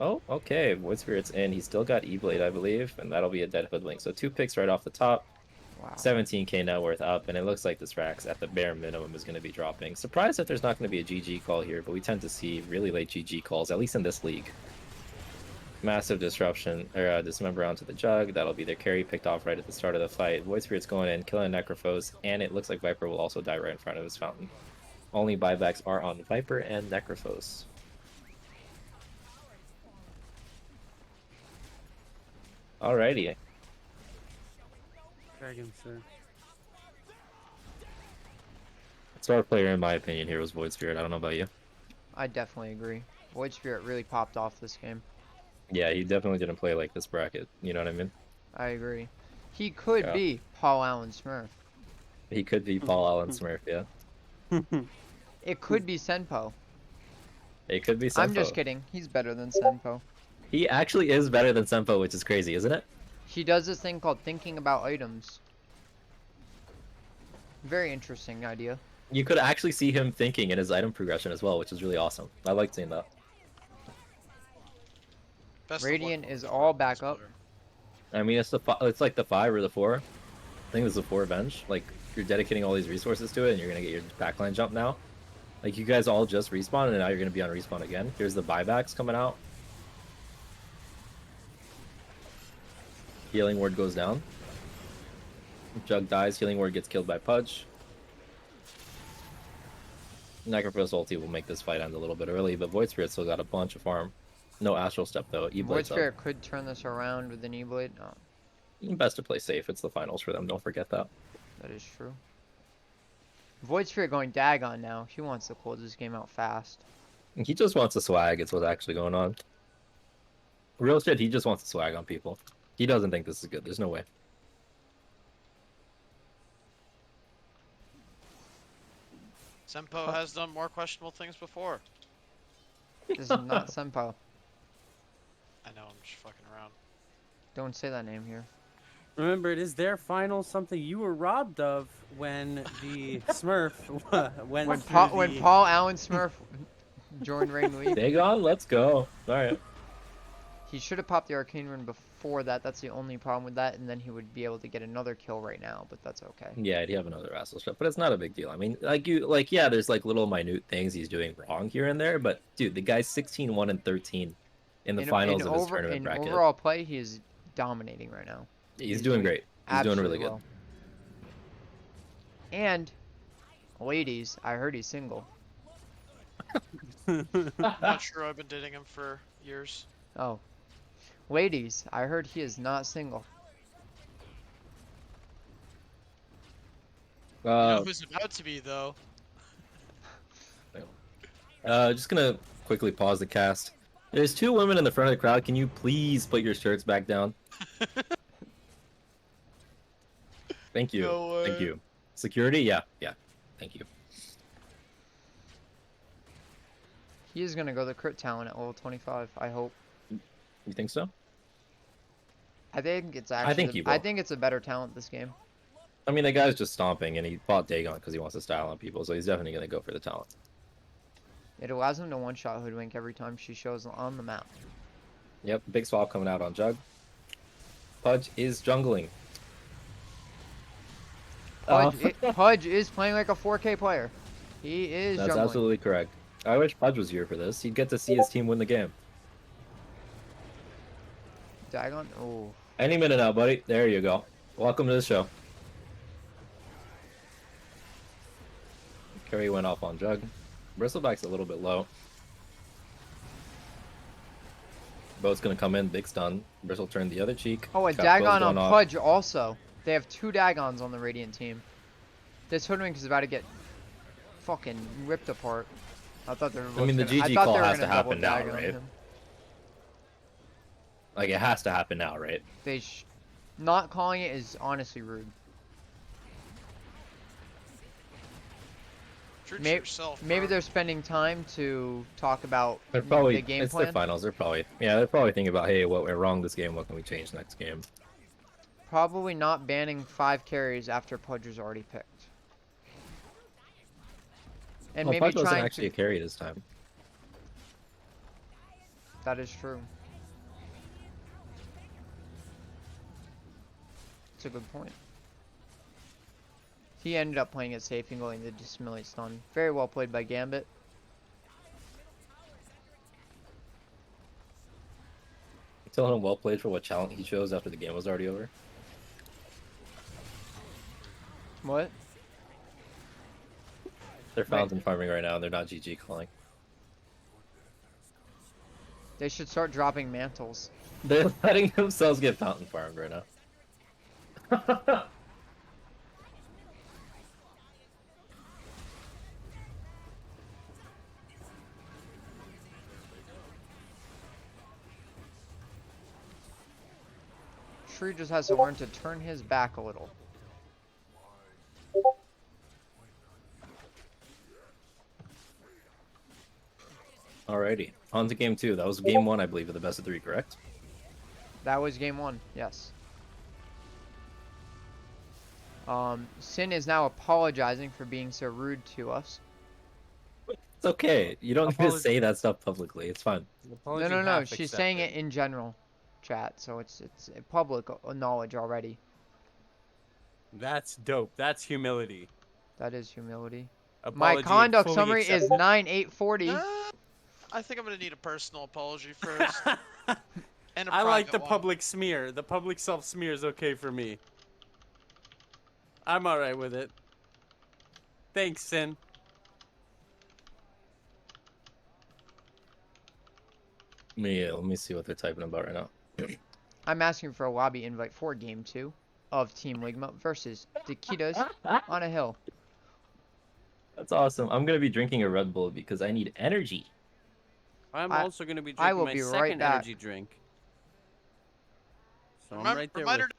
Oh, okay. Void Spirit's in. He's still got E-Blade, I believe, and that'll be a dead hoodwink. So 2 picks right off the top. Wow. 17k net worth up, and it looks like this Rax at the bare minimum is going to be dropping. Surprised that there's not going to be a GG call here, but we tend to see really late GG calls, at least in this league. Massive disruption, or dismember onto the Jug. That'll be their carry picked off right at the start of the fight. Void Spirit's going in, killing Necrophos, and it looks like Viper will also die right in front of his fountain. Only buybacks are on Viper and Necrophos. Alrighty. Dragon, sir. Star player, in my opinion, here was Void Spirit. I don't know about you. I definitely agree. Void Spirit really popped off this game. Yeah, he definitely didn't play like this bracket. You know what I mean? I agree. He could Yeah. be Paul Allen Smurf. He could be Paul Allen Smurf, yeah. It could be Senpo. It could be Senpo. I'm just kidding. He's better than Senpo. He actually is better than Senpo, which is crazy, isn't it? He does this thing called thinking about items. Very interesting idea. You could actually see him thinking in his item progression as well, which is really awesome. I like seeing that. Best of Radiant luck. is all back up. I mean, it's like the 5 or the 4. I think it's the 4 bench. Like, you're dedicating all these resources to it, and you're gonna get your backline jump now. Like, you guys all just respawn, and now you're gonna be on respawn again. Here's the buybacks coming out. Healing ward goes down. Jug dies. Healing ward gets killed by Pudge. Necrophos ulti will make this fight end a little bit early, but Void Spirit still got a bunch of farm. No Astral Step though. Void E-Blade's up. Spirit could turn this around with an E-Blade. Oh, Best to play safe. It's the finals for them. Don't forget that. that is true. Void Spirit going Dagon now. He wants to close this game out fast. He just wants a swag. It's what's actually going on. Real shit. He just wants to swag on people. He doesn't think this is good. There's no way. Senpo has done more questionable things before. This is not Senpo. I know, I'm just fucking around. Don't say that name here. Remember, it is their final, something you were robbed of when the Smurf went When through Paul Allen Smurf joined Rain League, Dagon, let's go. All right. he should have popped the Arcane Rune before that. That's the only problem with that, and then he would be able to get another kill right now, but that's okay. Yeah, he'd have another Astral Step, but it's not a big deal. I mean, yeah, there's like little minute things he's doing wrong here and there, but dude, the guy's 16-1 and 13 in the finals of his tournament bracket. In overall play, he is dominating right now. He's doing great. He's doing really good. well. And, ladies, I heard he's single. Not sure. I've been dating him for years. Oh. Ladies, I heard he is not single. You know who's about to be though? Just gonna quickly pause the cast. There's 2 women in the front of the crowd. Can you please put your shirts back down? Thank you. No way. Thank you. Security? Yeah. Thank you. He is gonna go the crit talent at level 25. I hope. You think so? I think it's I actually. think he I will. think it's a better talent this game. I mean, the guy's just stomping, and he bought Dagon because he wants to style on people, so he's definitely gonna go for the talent. It allows him to one-shot Hoodwink every time she shows on the map. Yep, big swap coming out on Jug. Pudge is jungling. Pudge is playing like a 4K player. He is That's jungling. absolutely correct. I wish Pudge was here for this. He'd get to see his team win the game. Dagon. Oh. Any minute now, buddy. There you go. Welcome to the show. Curry went off on Jug. Bristleback's a little bit low. Boat's gonna come in, big stun. Bristle turned the other cheek. Oh, a Got Dagon Quills on going off. Pudge also. They have 2 Dagons on the Radiant team. This Hoodwink is about to get fucking ripped apart. I thought they were both I mean, the gonna, I GG thought call they were has gonna to happen double now, Dagon right? him. Like, it has to happen now, right? Not calling it is honestly rude. True to Maybe, yourself, maybe bro. they're spending time to talk about They're probably, the game it's plan. their finals. They're probably thinking about, hey, what went wrong this game? What can we change next game? Probably not banning 5 carries after Pudge was already picked. And Well, maybe Pudge wasn't trying actually a to. carry this time. That is true. It's a good point. He ended up playing it safe and going to dissimulate stun. Very well played by Gambit. Telling him well played for what talent he chose after the game was already over. What? They're fountain farming right now, and they're not GG calling. They should start dropping mantles. They're letting themselves get fountain farmed right now. Shrew just has to learn to turn his back a little. Alrighty, on to game 2. That was game 1, I believe, of the best of 3, correct? That was game 1, yes. Sin is now apologizing for being so rude to us. It's okay. You don't need to say that stuff publicly. It's fine. No. She's saying it in general chat, so it's public knowledge already. That's dope. That's humility. That is humility. My Apology conduct fully summary is accepted. 9840. I think I'm gonna need a personal apology first. And a I like private the one. public smear. The public self smear is okay for me. I'm alright with it. Thanks, Sin. Let me see what they're typing about right now. I'm asking for a lobby invite for game 2 of Team Ligma versus Taquitos on a hill. That's awesome. I'm gonna be drinking a Red Bull because I need energy. I'm I- also going to be I drinking will my be right second back. energy drink. So I'm right there Reminder with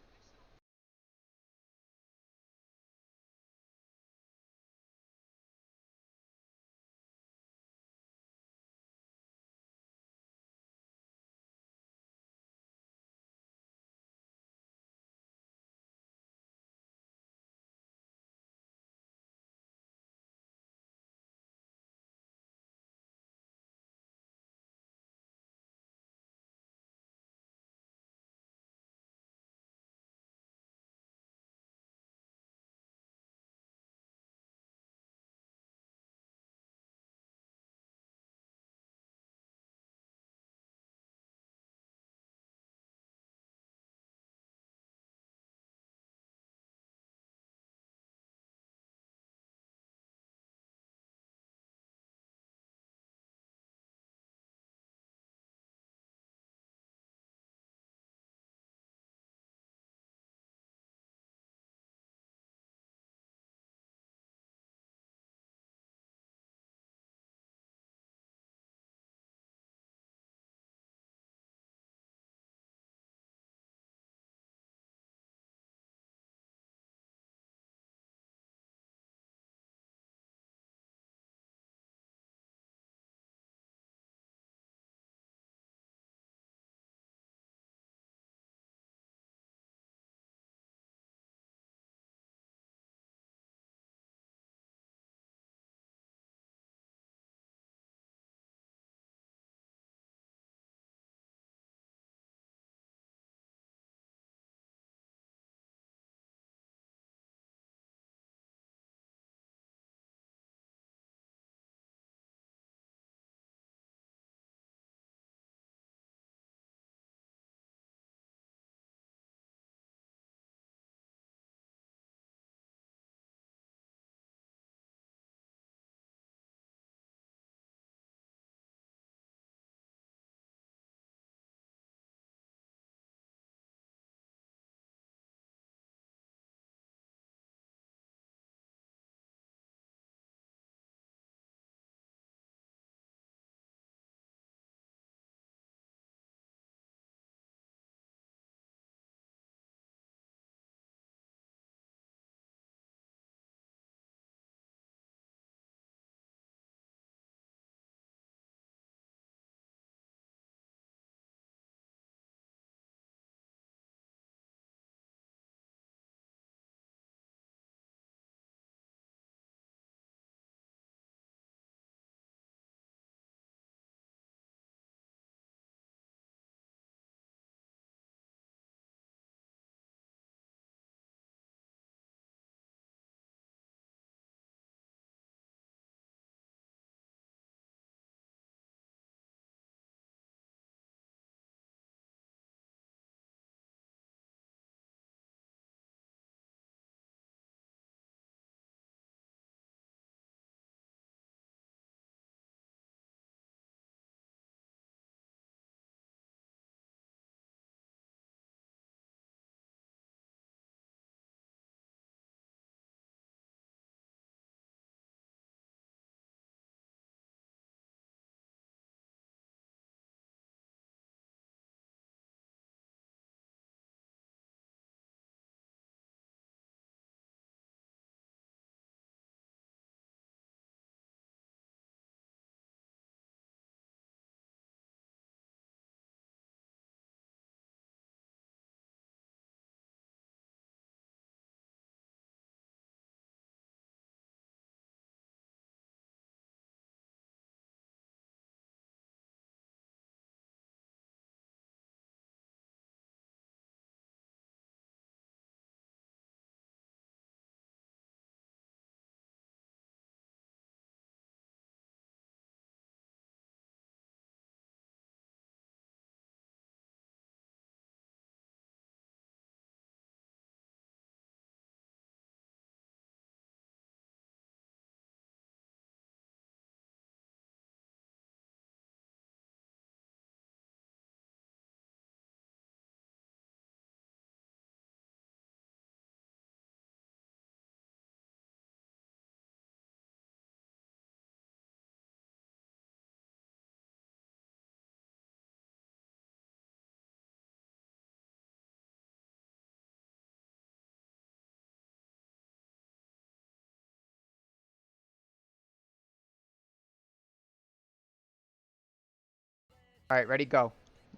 All right, ready, go.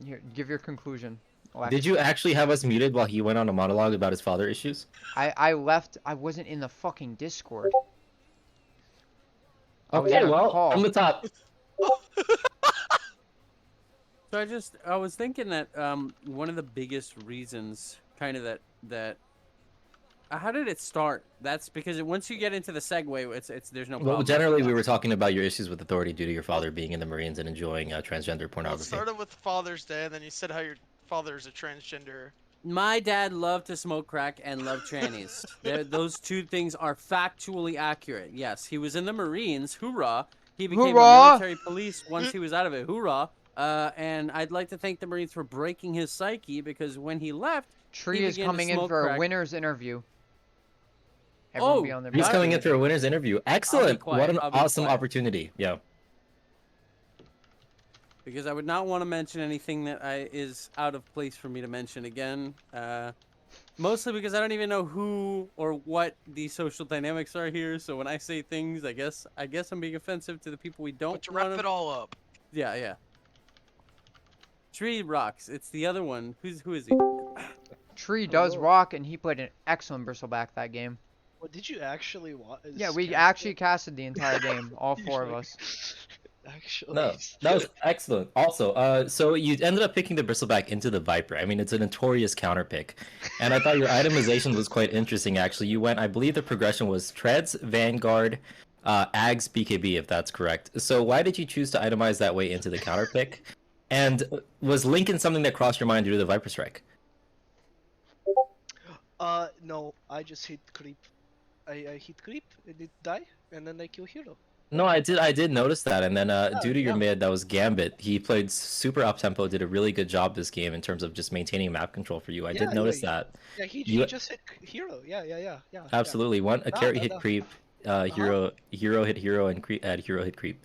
Here, give your conclusion. Alexa. Did you actually have us muted while he went on a monologue about his father issues? I left. I wasn't in the fucking Discord. I was Okay, in a well, call. from the top. So I was thinking that one of the biggest reasons, kind of that. How did it start? That's because once you get into the segue, it's there's no problem. Well, generally, we were talking about your issues with authority due to your father being in the Marines and enjoying transgender Well, it pornography. started with Father's Day, and then you said how your father's a transgender. My dad loved to smoke crack and loved trannies. Those two things are factually accurate. Yes, he was in the Marines. Hoorah! He became Hoorah! a military police once he was out of it. Hoorah! And I'd like to thank the Marines for breaking his psyche because when he left, Tree he is began to coming in smoke for a crack. winner's interview. Everyone be on their He's back coming in page. for a winner's interview. Excellent! quiet. What an I'll be awesome quiet. opportunity. Yeah. Because I would not want to mention anything that is out of place for me to mention again. Mostly because I don't even know who or what the social dynamics are here. So when I say things, I guess I'm being offensive to the people we don't But to wrap want it all up, Yeah. Tree rocks. It's the other one. Who is he? Tree does Hello. rock, and he played an excellent bristleback that game. What did you actually watch? Yeah, we actually casted the entire game, all four of us. Actually. No, that was excellent. Also, so you ended up picking the bristleback into the Viper. I mean, it's a notorious counter pick. And I thought your itemization was quite interesting, actually. You went, I believe the progression was Treads, Vanguard, Ags, BKB, if that's correct. So why did you choose to itemize that way into the counter pick? And was Lincoln something that crossed your mind due to the Viper Strike? No, I just hit creep. I hit creep, and it die, and then I kill hero. No, I did notice that, and then due to your yeah. mid, that was Gambit. He played super up tempo, did a really good job this game in terms of just maintaining map control for you. I did Yeah, notice yeah, that. Yeah, he You- just hit hero. Yeah. Absolutely, a carry hit creep, hero hit hero, and hero hit creep.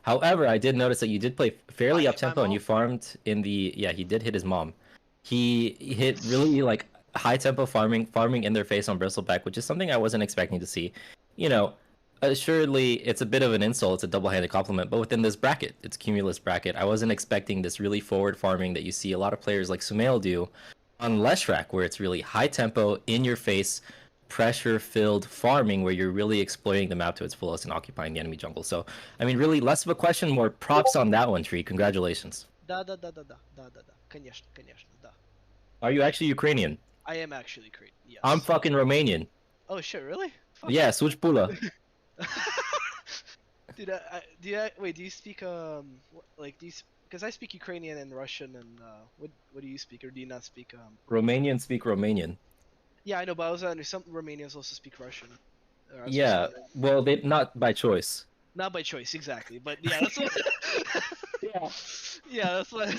However, I did notice that you did play fairly I up hit my tempo, and you mom. farmed in the he did hit his mom. He hit really like high tempo farming in their face on bristleback, which is something I wasn't expecting to see. You know, assuredly it's a bit of an insult, it's a double-handed compliment, but within this bracket, it's Cumulus bracket, I wasn't expecting this really forward farming that you see a lot of players like Sumail do on Leshrac, where it's really high tempo, in your face, pressure filled farming where you're really exploiting the map to its fullest and occupying the enemy jungle. So I mean, really less of a question, more props on that one, Tree. Congratulations. Da. Конечно, da. Are you actually Ukrainian? I am actually great. Yes. I'm fucking Romanian. Oh shit, really? Fuck. Yeah, switch pula. Dude, wait, do you speak like these? Because I speak Ukrainian and Russian, and what do you speak, or do you not speak Romanians speak Romanian. Yeah, I know, but I was under some Romanians also speak Russian. Or I was Yeah, listening to- well, they not by choice. Not by choice, exactly. But yeah, that's what. Yeah. Yeah, that's what.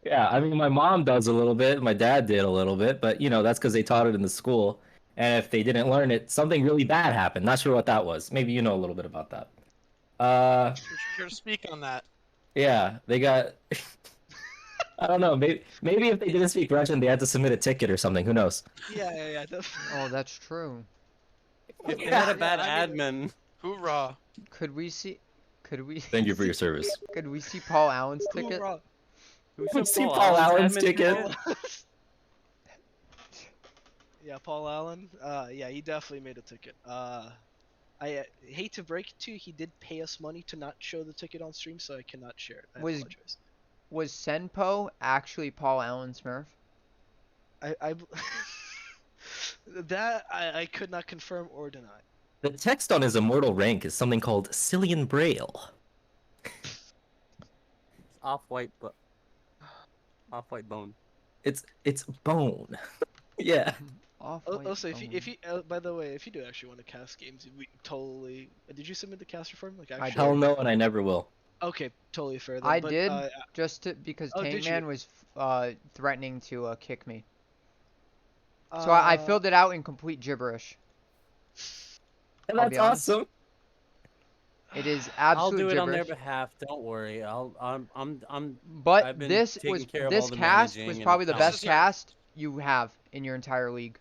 Yeah, I mean, my mom does a little bit, my dad did a little bit, but you know, that's because they taught it in the school. And if they didn't learn it, something really bad happened. Not sure what that was. Maybe you know a little bit about that. you're here to speak on that. Yeah, they got. I don't know. Maybe if they didn't speak Russian, they had to submit a ticket or something. Who knows? Yeah. Oh, that's true. If they had a bad I mean- admin. Hoorah! Could we see? Thank you for your service. Could we see Paul Allen's ticket? Hoorah. Who's See Paul Allen's ticket. Yeah, Paul Allen. Yeah, he definitely made a ticket. I hate to break it to you, he did pay us money to not show the ticket on stream, so I cannot share it. I Was- apologize. Was Senpo actually Paul Allen Smurf? I that I could not confirm or deny. The text on his immortal rank is something called Cillian Braille. Off-white bone. It's bone. Yeah. Off-white Also, if bone. you by the way, if you do actually want to cast games, we totally. Did you submit the caster form? Like I actually. Hell no, and I never will. Okay, totally fair. Then, I but, did, just because Oh, did Tankman you? was threatening to kick me. So I filled it out in complete gibberish. And I'll be that's honest. awesome. It is I'll absolute do it on their gibberish. behalf. Don't worry. I'm. But I've been this taking was care of all this the cast managing was and probably the accounting. best cast you have in your entire league.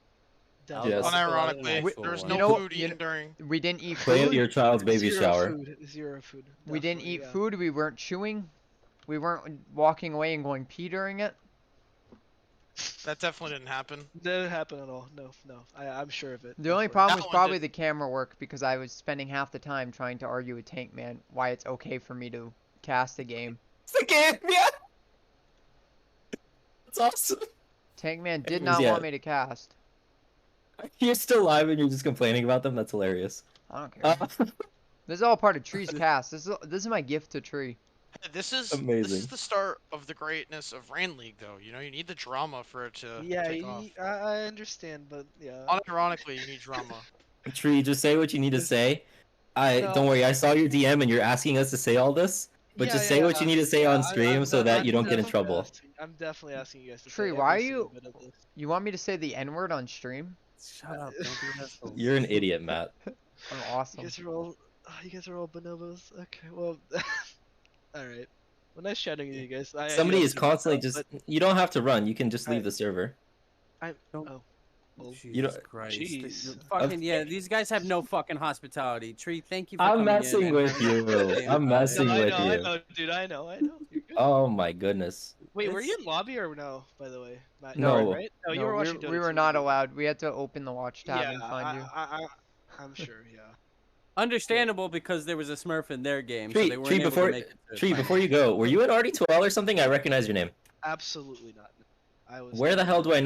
Definitely. Yes. Unironically, there was You no know- food you eaten during. We didn't eat Play at food. your child's baby Zero shower. Food, zero food. We didn't definitely, eat yeah. food. We weren't chewing. we weren't walking away and going pee during it. That definitely didn't happen. Didn't happen at all. No, no. I'm sure of it. The only Before. problem That was one probably did. the camera work because I was spending half the time trying to argue with Tank Man why it's okay for me to cast the game. It's the game, yeah. That's awesome. Tank Man did Anyways, not yeah. want me to cast. You're still live and you're just complaining about them. That's hilarious. I don't care. Uh, This is all part of Tree's cast. This is my gift to Tree. Hey, this is Amazing. the start of the greatness of Rain League, though. You know, you need the drama for it to Yeah, take off. I understand, but yeah. Unironically, you need drama. Tree, just say what you need to say. No. Don't worry. I saw your DM and you're asking us to say all this. But Yeah, just say what you need to say yeah, on stream so that you don't get in definitely trouble. I'm definitely asking you guys to Tree, say why are every single you? bit of this. You want me to say the N-word on stream? Shut up! Don't be an asshole. You're an idiot, Matt. I'm You awesome. guys are all, you guys are all bonobos. Okay, well, all right. Well, nice chatting with you guys. Somebody you is have to run constantly now, just. but You don't have to run. You can just leave Alright. the server. Don't- oh, well, Jesus You don't- Christ. Jeez. Fucking yeah, these guys have no fucking hospitality. Tree, thank you for I'm coming messing in. and with having a you. goddamn I'm time. messing no, with I you. know, dude. I know. You're good. Oh my goodness. Wait, were you it's- in lobby or no? By the way, Matt, No. you were, right? No, you No, were watching. we Dota were 2, not right? allowed. We had to open the watch tab Yeah, and find you. I'm sure. Yeah. Understandable because there was a Smurf in their game, so Tree, they weren't Tree, able before to make it to the Tree, final. before you go, were you at RD12 or something? I recognize your name. Absolutely not. I was. Where the hell do I